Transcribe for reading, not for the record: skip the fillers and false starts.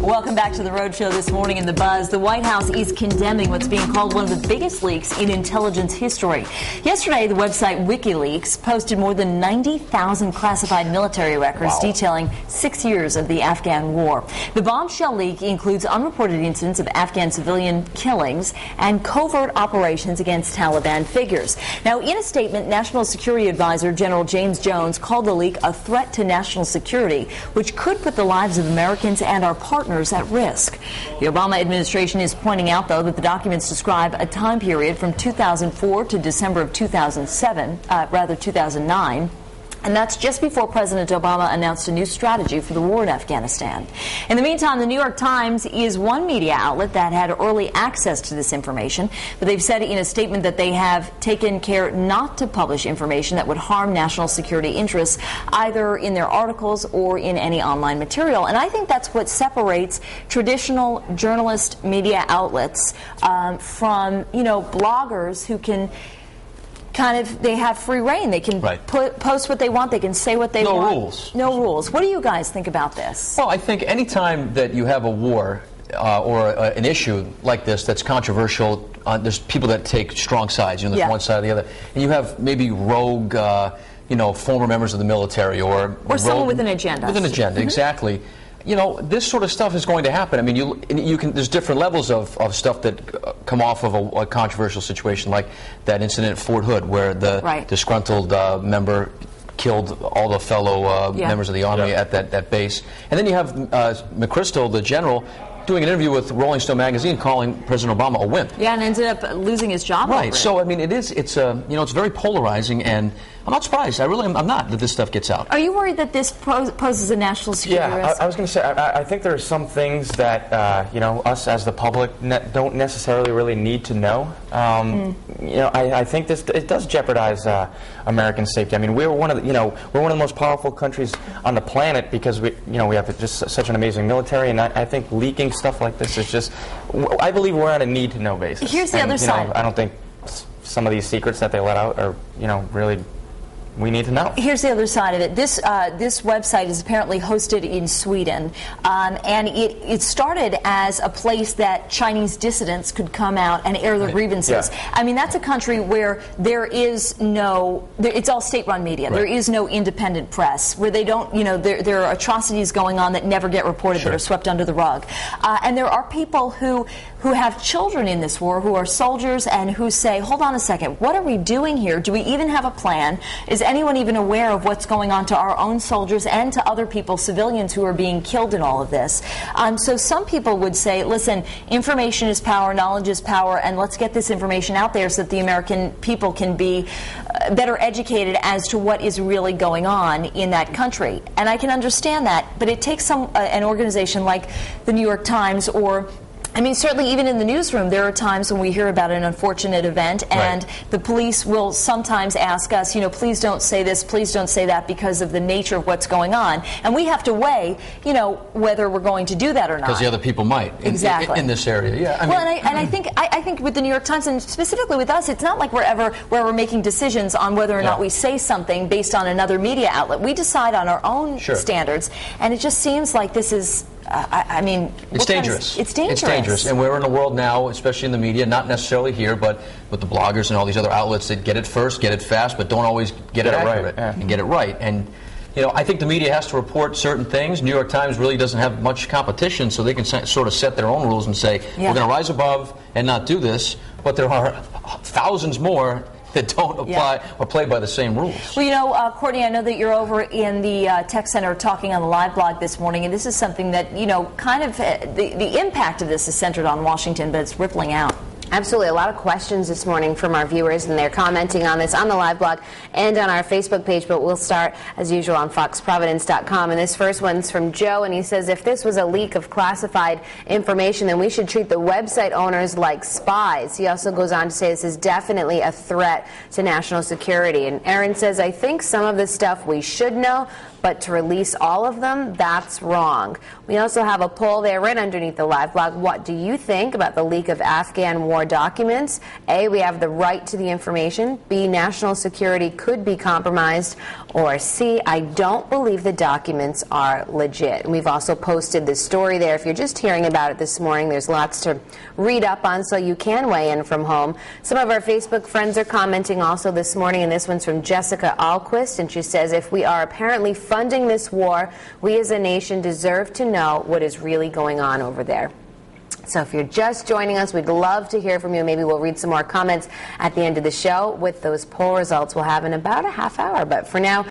Welcome back to the Road Show this morning in The Buzz. The White House is condemning what's being called one of the biggest leaks in intelligence history. Yesterday, the website WikiLeaks posted more than 90,000 classified military records detailing 6 years of the Afghan war. The bombshell leak includes unreported incidents of Afghan civilian killings and covert operations against Taliban figures. Now, in a statement, National Security Advisor General James Jones called the leak a threat to national security, which could put the lives of Americans and our partners at risk. The Obama administration is pointing out, though, that the documents describe a time period from 2004 to December of 2009. And that's just before President Obama announced a new strategy for the war in Afghanistan. In the meantime, the New York Times is one media outlet that had early access to this information, but they've said in a statement that they have taken care not to publish information that would harm national security interests, either in their articles or in any online material. And I think that's what separates traditional journalist media outlets from, bloggers who can they have free reign. They can post what they want. They can say what they want. No rules. No rules. What do you guys think about this? Well, I think any time that you have a war or an issue like this that's controversial, there's people that take strong sides. There's one side or the other. And you have maybe rogue, former members of the military or someone with an agenda. With an agenda, exactly. This sort of stuff is going to happen. I mean, there's different levels of stuff that come off of a controversial situation, like that incident at Fort Hood where the disgruntled member killed all the fellow members of the Army at that base. And then you have McChrystal, the general, doing an interview with Rolling Stone magazine calling President Obama a wimp. Yeah, and ended up losing his job over it. So I mean, it's very polarizing, and I'm not surprised. I'm not that this stuff gets out. Are you worried that this poses a national security risk? I was going to say, I think there are some things that us as the public don't necessarily really need to know. I think it does jeopardize American safety. I mean, we're one of the most powerful countries on the planet because we have just such an amazing military, and I think leaking stuff like this is just, I believe we're on a need-to-know basis. Here's the other side. I don't think some of these secrets that they let out are, really, we need to know. Here's the other side of it. This website is apparently hosted in Sweden, and it started as a place that Chinese dissidents could come out and air their grievances. Yeah. I mean, that's a country where there is it's all state-run media. There is no independent press, where they don't, there are atrocities going on that never get reported, that are swept under the rug. And there are people who have children in this war, who are soldiers, and who say, hold on a second, what are we doing here? Do we even have a plan? Is anyone even aware of what's going on to our own soldiers and to other people, civilians who are being killed in all of this? So some people would say, listen, information is power, knowledge is power, and let's get this information out there so that the American people can be better educated as to what is really going on in that country. And I can understand that, but it takes an organization like the New York Times, or I mean, certainly even in the newsroom, there are times when we hear about an unfortunate event, and the police will sometimes ask us, please don't say this, please don't say that, because of the nature of what's going on. And we have to weigh, whether we're going to do that or not. Because the other people might. Exactly. In this area, yeah. I think with the New York Times, and specifically with us, it's not like we're making decisions on whether or not we say something based on another media outlet. We decide on our own standards, and it just seems like this is... it's dangerous. It's dangerous. It's dangerous, and we're in a world now, especially in the media, not necessarily here, but with the bloggers and all these other outlets that get it first, get it fast, but don't always get it accurate and get it right. And I think the media has to report certain things. New York Times really doesn't have much competition, so they can sort of set their own rules and say, we're going to rise above and not do this. But there are thousands more that don't apply or play by the same rules. Well, Courtney, I know that you're over in the Tech Center talking on the live blog this morning, and this is something that, kind of the impact of this is centered on Washington, but it's rippling out. Absolutely. A lot of questions this morning from our viewers, and they're commenting on this on the live blog and on our Facebook page, but we'll start, as usual, on foxprovidence.com. And this first one's from Joe, and he says, if this was a leak of classified information, then we should treat the website owners like spies. He also goes on to say this is definitely a threat to national security. And Aaron says, I think some of this stuff we should know, but to release all of them, that's wrong. We also have a poll there right underneath the live blog. What do you think about the leak of Afghan war documents? A, we have the right to the information. B, national security could be compromised. Or C, I don't believe the documents are legit. And we've also posted this story there. If you're just hearing about it this morning, there's lots to read up on, so you can weigh in from home. Some of our Facebook friends are commenting also this morning, and this one's from Jessica Alquist, and she says, if we are apparently funding this war, we as a nation deserve to know what is really going on over there. So if you're just joining us, we'd love to hear from you. Maybe we'll read some more comments at the end of the show with those poll results we'll have in about a half hour. But for now,